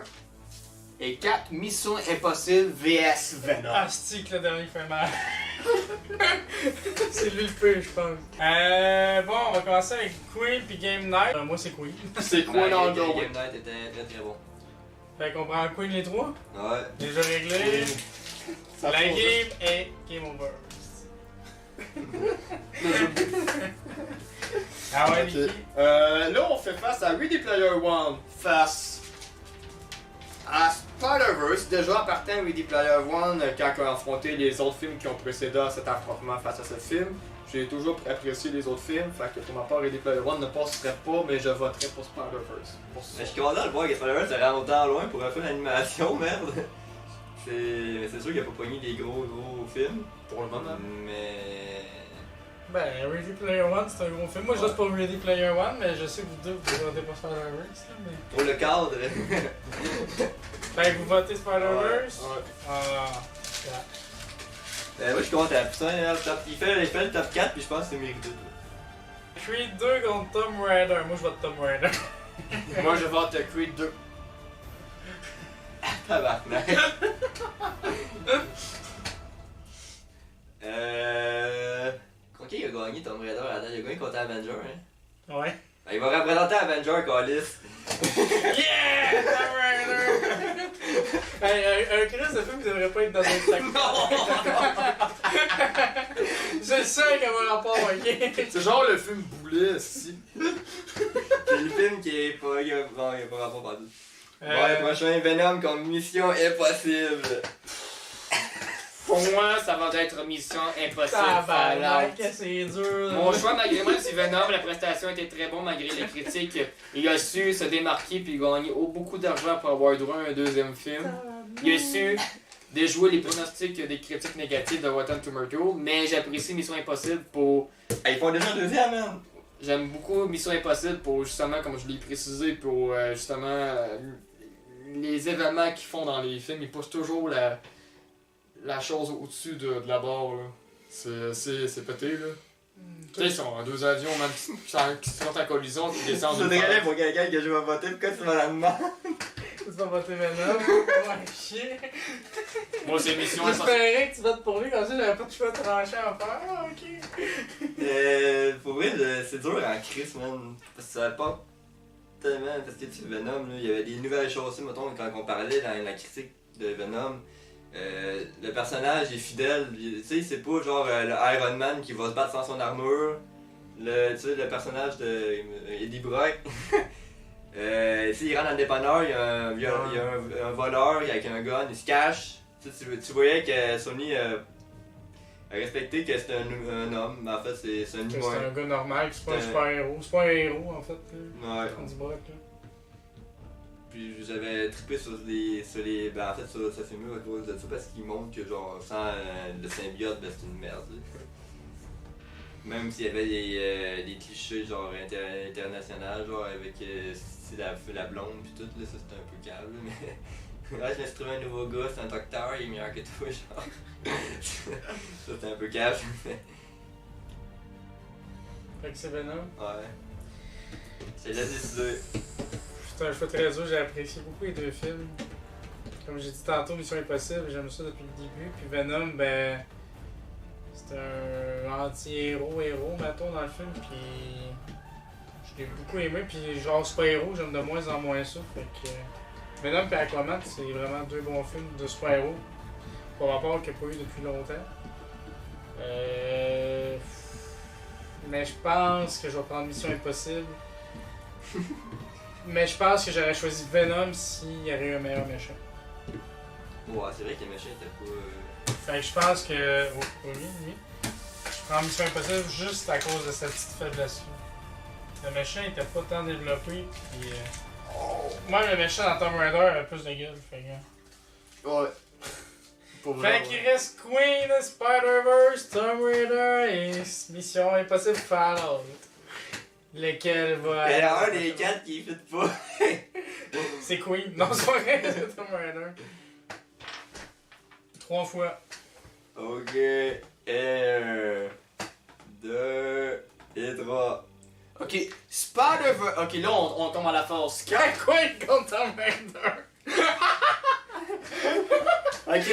Speaker 1: Et 4, Mission Impossible vs Venom.
Speaker 2: Asti que le dernier fait mal. C'est lui le peu, je pense. Bon, on va commencer avec Queen puis Game Night. Moi, c'est Queen.
Speaker 1: C'est
Speaker 3: Ouais,
Speaker 1: Queen en
Speaker 3: Game
Speaker 1: gros.
Speaker 3: Night était très très bon.
Speaker 2: Fait qu'on prend Queen les trois.
Speaker 3: Ouais.
Speaker 2: Déjà réglé.
Speaker 1: Ça
Speaker 2: La
Speaker 1: pose.
Speaker 2: game est game over. Ah ouais,
Speaker 1: Ok.
Speaker 2: Nicky.
Speaker 1: Là, on fait face à Ready Player One face à Spider-Verse. Déjà, en partant, Ready Player One, quand on a affronté les autres films qui ont précédé à cet affrontement face à ce film, j'ai toujours apprécié les autres films. Fait que pour ma part, Ready Player One ne passerait pas, mais je voterais pour Spider-Verse. Pour ça.
Speaker 3: Mais je suis content de voir que Spider-Man se rend autant loin pour un film d'animation, merde. C'est sûr qu'il a pas pogné des gros films.
Speaker 1: Pour le moment.
Speaker 3: Mais.
Speaker 2: Ben, Ready Player One, c'est un gros film. Moi, je vote pour Ready Player One, mais je sais que vous deux, vous votez pas Spider-Verse. Mais...
Speaker 3: Pour le cadre.
Speaker 2: Fait que vous votez Spider-Verse.
Speaker 1: Ouais.
Speaker 2: Ah,
Speaker 3: Moi je suis content. Putain, il fait le top 4 puis je pense que c'est mérité.
Speaker 2: Creed 2 contre Tomb Raider. Moi, je vote Tomb Raider.
Speaker 1: Moi, je vote Creed 2.
Speaker 3: Tabarnak. Ok, il a gagné Tomb Raider à la date. Il a gagné contre Avenger, hein.
Speaker 2: Ouais.
Speaker 3: Ben, il va représenter Avenger, Callis.
Speaker 2: Yeah! Tomb Raider! Hey, un Chris de film qui devrait pas être dans un sac. C'est ça qui a mon rapport, ok?
Speaker 1: C'est genre le film Boulet, si.
Speaker 3: C'est le film qui est pas. Il a pas rapport par tout. Bon, le
Speaker 2: Euh,
Speaker 3: prochain Venom comme Mission Impossible.
Speaker 1: Pour moi, ça va être Mission Impossible.
Speaker 2: Tabarnak,
Speaker 1: Fallout.
Speaker 2: c'est dur.
Speaker 1: Mon choix, malgré même si Venom, la prestation était très bonne malgré les critiques, il a su se démarquer puis gagner beaucoup d'argent pour avoir droit à un deuxième film. Il a su déjouer les pronostics des critiques négatives de Rotten Tomatoes, mais j'apprécie Mission Impossible pour...
Speaker 3: Ils font déjà un deuxième, man.
Speaker 1: J'aime beaucoup Mission Impossible pour justement, comme je l'ai précisé, pour justement les événements qu'ils font dans les films. Ils poussent toujours la chose au-dessus de la barre. Là. C'est pété là. Tu sais, ils sont en deux avions, même qui sont en collision, qui descendent.
Speaker 3: Je voudrais pour quelqu'un que je vais voter, pourquoi tu me la demandes?
Speaker 2: Tu vas voter Venom? Ouais, chier.
Speaker 1: Moi, c'est Mission Impossible.
Speaker 2: J'espérais que tu votes pour lui, comme ça j'avais pas de choix tranché à faire. Ah, ok.
Speaker 3: Pour vrai, c'est dur en crise, man. Parce que ça va pas tellement. Parce que tu sais, Venom, là, il y avait des nouvelles choses aussi, mettons, quand on parlait dans la critique de Venom. Le personnage est fidèle, tu sais, c'est pas genre le Iron Man qui va se battre sans son armure. Tu sais, le personnage de Eddie Brock. Tu sais, il rentre dans le dépanneur, il y a un voleur avec un gun, il se cache. Tu voyais que Sony a respecté que c'était un homme, mais en fait, c'est un
Speaker 2: C'est
Speaker 3: humain.
Speaker 2: un gars normal, c'est pas un
Speaker 3: C'est un-
Speaker 2: super héros. C'est pas un héros en fait. Là.
Speaker 3: Ouais.
Speaker 2: Andy Brock, là.
Speaker 3: Puis j'avais trippé sur les. Ben en fait, sur ce film à cause de ça parce qu'il montre que, genre, sans le symbiote, ben c'est une merde. Là. Même s'il y avait des clichés, genre, internationaux, genre, avec c'est la blonde pis tout, là, ça c'était un peu calme, mais. Ouais, je me suis trouvé un nouveau gars, c'est un docteur, il est meilleur que toi, genre. Ça c'était un peu calme, mais.
Speaker 2: Fait que c'est Venom.
Speaker 3: Ouais. C'est la décidé.
Speaker 2: C'est un choix très dur, j'ai apprécié beaucoup les deux films. Comme j'ai dit tantôt, Mission Impossible, j'aime ça depuis le début. Puis Venom, ben. C'est un anti-héros, mettons, dans le film. Puis. Je l'ai beaucoup aimé. Puis, genre, super-héros, j'aime de moins en moins ça. Fait que. Venom et Aquaman, c'est vraiment deux bons films de super-héros. Par rapport qu'il n'y a pas eu depuis longtemps. Mais je pense que je vais prendre Mission Impossible. Mais je pense que j'aurais choisi Venom s'il y avait eu un meilleur méchant.
Speaker 3: Ouais, c'est vrai que les méchants étaient pas.
Speaker 2: Fait que je pense que. Oh, oui. Je prends Mission Impossible juste à cause de cette petite faiblesse-là. Le méchant était pas tant développé, puis. Moi, le méchant dans Tomb Raider avait plus de gueule, fait que.
Speaker 1: Ouais. Pour vrai,
Speaker 2: Fait qu'il reste Queen, Spider-Verse, Tomb Raider et Mission Impossible Fallout. Lequel va.
Speaker 3: Il y a un des 4 qui fit pas.
Speaker 2: C'est Queen. Non, c'est pas vrai, c'est Tomb Raider. 3 fois.
Speaker 3: Ok. 1, 2 et 3.
Speaker 1: Ok, Spider-Verse. Ok, là on tombe à la phase 4.
Speaker 2: Quoi contre Tom Raider?
Speaker 1: Ok,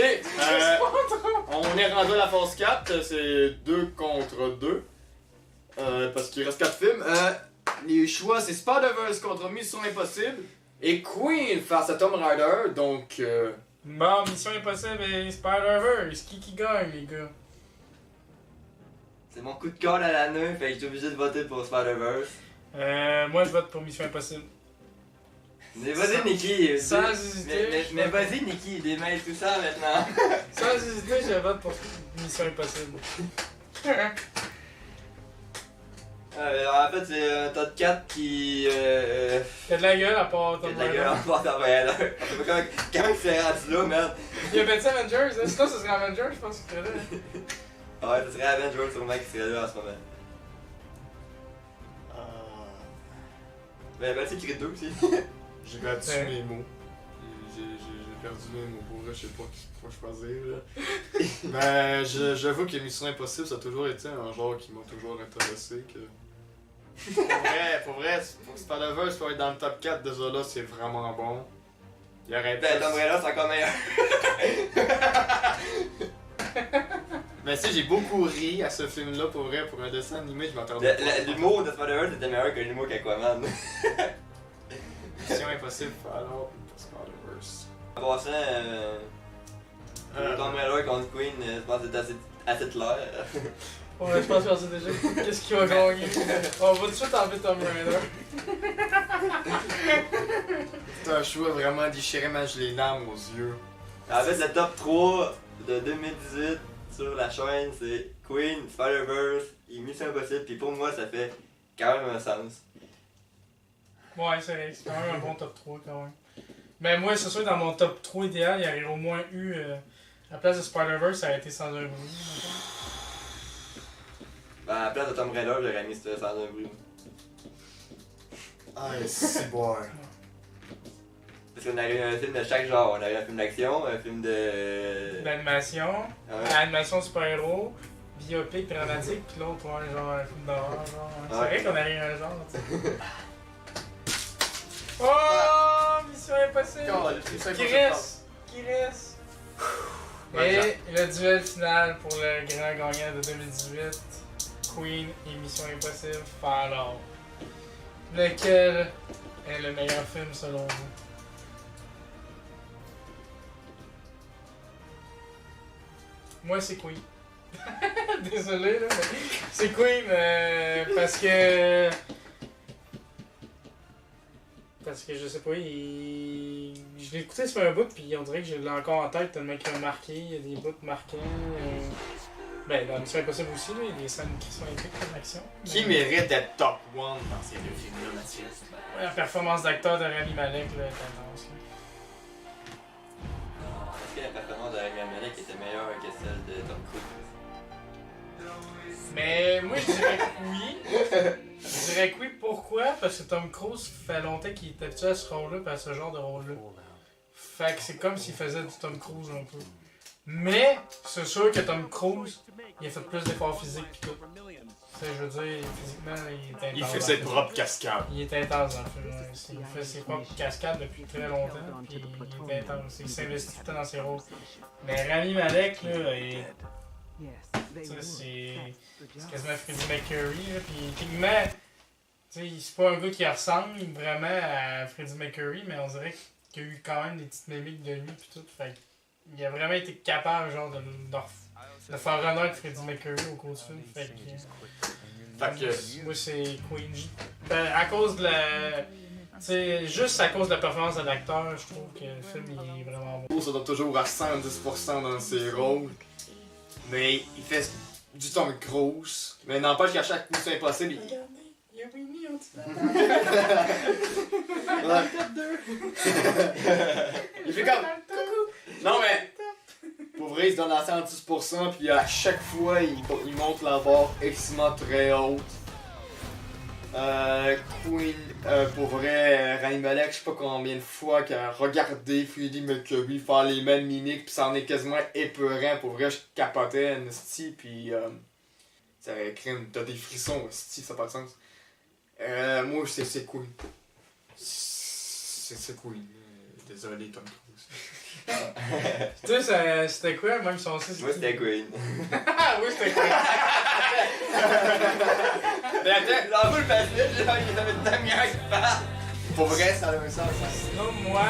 Speaker 1: on est rendu à la phase 4, c'est 2 contre 2. Parce qu'il reste 4 films. Les choix, c'est Spider-Verse contre Mission Impossible et Queen face à Tomb Raider, donc...
Speaker 2: Bon, Mission Impossible et Spider-Verse, qui gagne, les gars?
Speaker 3: C'est mon coup de cœur à l'année, fait que j'étais obligé de voter pour Spider-Verse.
Speaker 2: Moi je vote pour Mission Impossible.
Speaker 3: Mais vas-y, Nikki.
Speaker 2: Sans hésiter.
Speaker 3: Mais vas-y, Nikki, démêle tout ça maintenant.
Speaker 2: Sans hésiter, je vote pour Mission Impossible.
Speaker 3: En fait, c'est un top 4 qui.
Speaker 2: T'as de la gueule à part
Speaker 3: Qui a
Speaker 2: Tom
Speaker 3: de la gueule
Speaker 2: Raider.
Speaker 3: en porte à Raider. Comment il s'est rendu là, merde?
Speaker 2: Il y a Betty Avengers, hein? Sinon ce serait Avengers, je pense qu'il serait là.
Speaker 3: Ouais, ce serait Avengers sûrement qui serait là en ce moment. Mais ben, c'est Creed 2 aussi.
Speaker 1: J'ai perdu
Speaker 2: Ouais.
Speaker 1: mes mots. J'ai perdu mes mots, pour vrai, je sais pas quoi choisir là. Mais j'avoue que Mission Impossible, ça a toujours été un genre qui m'a toujours intéressé. Pour vrai, pour Spider-Verse pour être dans le top 4, déjà là, c'est vraiment bon. Il y aurait
Speaker 3: Ben, Tom Raider, c'est encore meilleur.
Speaker 1: Mais tu sais, j'ai beaucoup ri à ce film-là, pour vrai, pour un dessin animé, je m'attendais pas.
Speaker 3: L'humour de Spider-Verse était meilleur que l'humour qu'Aquaman.
Speaker 1: Mission Impossible, alors, pour Spider-Verse.
Speaker 3: En passant, Tom Raider contre Queen, je pense que c'est assez clair.
Speaker 2: Ouais, je pense qu'on sait déjà qu'est-ce qu'il va gagner. On va tout de suite enlever Tom Raider.
Speaker 1: C'est un choix vraiment déchiré, mais j'ai les larmes aux yeux.
Speaker 3: En fait, le top 3 de 2018 sur la chaîne, c'est Queen, Spider-Verse et Mission Impossible. Puis pour moi, ça fait quand même un sens.
Speaker 2: Ouais, c'est vrai, c'est quand même un bon top 3 quand même. Mais moi, c'est sûr, dans mon top 3 idéal, il y aurait au moins eu. À la place de Spider-Verse, ça aurait été sans un bruit. mettons.
Speaker 3: Ben, à la place de Tom Raider, j'aurais mis Sans un bruit.
Speaker 1: Ah, c'est bon.
Speaker 3: Parce qu'on aurait eu un film de chaque genre. On aurait un film d'action, un film de.
Speaker 2: L'animation,
Speaker 3: Ouais.
Speaker 2: animation super-héros, biopic dramatique, puis l'autre, ouais, genre un film d'horreur. Genre. C'est
Speaker 3: Ouais.
Speaker 2: vrai qu'on aurait eu un genre, tu sais. Oh, Mission Impossible! Qui reste? Qui reste? Et le duel final pour le grand gagnant de 2018, Queen et Mission Impossible Fallout. Lequel est le meilleur film selon vous? Moi, c'est Queen. Désolé, là, mais c'est Queen parce que. Parce que je sais pas, je l'ai écouté sur un bout, puis on dirait que je l'ai encore en tête tellement qu'il a marqué. Il y a des bouts marquants. Ben, dans Mission Impossible aussi, là, il y a des scènes qui sont épiques comme action.
Speaker 1: Qui mérite d'être top 1 dans ces deux films-là, Mathieu?
Speaker 2: Ouais, la performance d'acteur de Rami Malek, là, est intense.
Speaker 3: Est-ce que la performance de Rami Malek était meilleure que celle de Tom Cruise?
Speaker 2: Mais moi, je dirais que oui. Je dirais que oui, pourquoi? Parce que Tom Cruise fait longtemps qu'il est habitué à ce rôle-là, puis à ce genre de rôle-là. Fait que c'est comme s'il faisait du Tom Cruise un peu. Mais, c'est sûr que Tom Cruise, il a fait plus d'efforts physiques pis tout. Tu sais, je veux dire, physiquement, il est intense.
Speaker 1: Il fait ses propres cascades.
Speaker 2: Il est intense dans le film. Ouais. Il fait ses propres cascades depuis très longtemps, puis il est intense. Il s'investit tout le temps dans ses rôles. Mais Rami Malek, là, c'est quasiment Freddie Mercury, là, puis techniquement, tu sais, c'est pas un gars qui ressemble vraiment à Freddie Mercury, mais on dirait qu'il y a eu quand même des petites mimiques de lui pis tout, fait il a vraiment été capable, genre, de faire renaître Freddie Mercury au cours du film, fait que moi c'est Queen. Ben, à cause de la... Tu sais, juste à cause de la performance de l'acteur, je trouve que le film il est vraiment bon.
Speaker 1: Ça donne toujours à 110% dans ses rôles. Mais il fait du Tom Cruise. Mais n'empêche qu'à chaque coup c'est impossible.
Speaker 2: Il y a Winnie en dessous.
Speaker 1: Il fait comme coucou. Non mais pour vrai il se donne à 110% puis à chaque fois il monte la barre extrêmement très haute. Queen, pour vrai, Rami Malek, je sais pas combien de fois qu'elle a regardé Freddie Mercury faire les mêmes mimiques, pis ça en est quasiment épeurant. Pour vrai, je capotais, esti, pis ça crime, t'as des frissons, esti, ça n'a pas de sens. Moi, c'est Queen. C'est Queen. Désolé, Tom Cruise.
Speaker 2: Tu sais, c'était quoi, même son site?
Speaker 3: Moi, c'était Queen.
Speaker 2: Ah oui, c'était quoi?
Speaker 3: Mais attends, l'envoie le papier, genre, il y avait une demi-heure qui parle.
Speaker 1: Pour vrai, ça a un sens.
Speaker 2: Sinon, moi,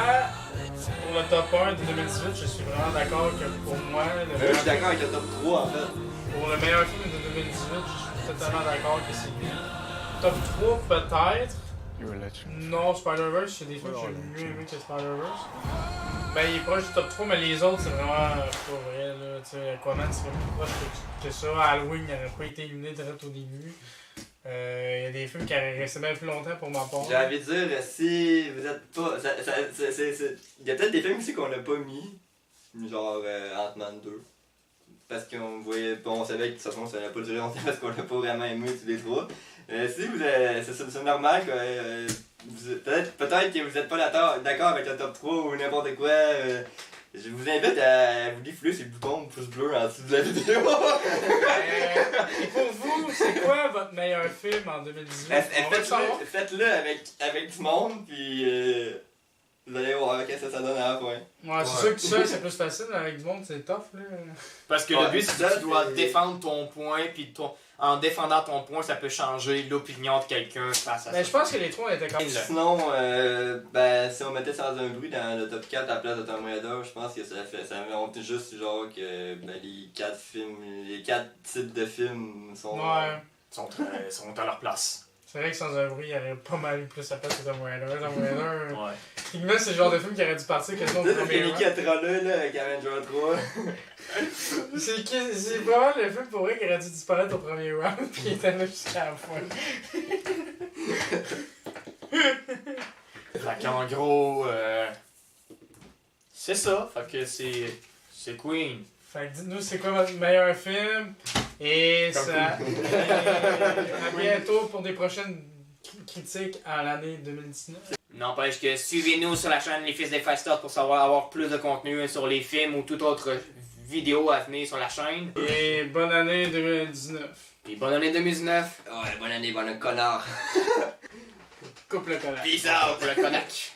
Speaker 2: pour le top 1 de 2018, je suis vraiment d'accord que pour moi,
Speaker 3: Je suis d'accord avec le top 3 en fait.
Speaker 2: pour le meilleur film de 2018, je suis totalement d'accord que c'est lui. Top 3 peut-être. Non, Spider-Verse, c'est des films que j'ai mieux aimé que Spider-Verse. Ben, il est proche du top 3, mais les autres, c'est vraiment pas vrai. Là. Tu sais, Aquaman, c'est plus proche que ça. Halloween, il n'aurait pas été éliminé direct au début. Il y a des films qui auraient resté bien plus longtemps pour ma part.
Speaker 3: J'ai envie de dire, si vous êtes pas. Il y a peut-être des films aussi qu'on n'a pas mis, genre Ant-Man 2. Parce qu'on voyait, on savait que de toute façon ça n'allait pas durer longtemps parce qu'on l'a pas vraiment aimé tous les trois. Si vous êtes, c'est normal que peut-être que vous n'êtes pas d'accord avec le top 3 ou n'importe quoi. Je vous invite à vous défouler ces boutons pouce bleu en dessous de la vidéo.
Speaker 2: Et pour vous, c'est quoi votre meilleur film en 2018?
Speaker 3: Faites-le avec du monde, puis vous allez voir qu'est-ce que ça donne à la fin.
Speaker 2: Ouais, c'est sûr que tout seul c'est plus facile, avec du monde c'est tough là.
Speaker 1: Parce que le but c'est que tu dois défendre ton point, puis en défendant ton point, ça peut changer l'opinion de quelqu'un face à ça.
Speaker 2: Mais je pense que les trois étaient comme ça.
Speaker 3: Sinon, si on mettait Sans un bruit dans le top 4 à la place de Tomb Raider, je pense que ça monte juste genre que les 4 films, les 4 types de films sont.
Speaker 2: Ouais.
Speaker 1: sont à leur place.
Speaker 2: C'est vrai que Sans un bruit, il y aurait pas mal plus à place que Tomb Raider. Tomb Raider,
Speaker 1: Ouais.
Speaker 2: techniquement, c'est le genre de film qui aurait dû partir quasiment au premier
Speaker 3: Les
Speaker 2: round.
Speaker 3: 4 là avec Avenger 3.
Speaker 2: C'est vraiment le film pour vrai qui aurait dû disparaître au premier round, puis il était là jusqu'à la fin.
Speaker 1: Fait qu'en gros, c'est ça. Fait que c'est Queen.
Speaker 2: Fait que dites-nous c'est quoi votre meilleur film. Et ça. À bientôt pour des prochaines critiques à l'année 2019.
Speaker 1: N'empêche que suivez-nous sur la chaîne Les Fils des Fasters pour avoir plus de contenu sur les films ou toute autre vidéo à venir sur la chaîne.
Speaker 2: Et bonne année 2019.
Speaker 1: Et bonne année 2019.
Speaker 3: Ouais, bonne année, bonne connard.
Speaker 2: Coupe le collage.
Speaker 3: Peace out.
Speaker 1: Pour le Kodak.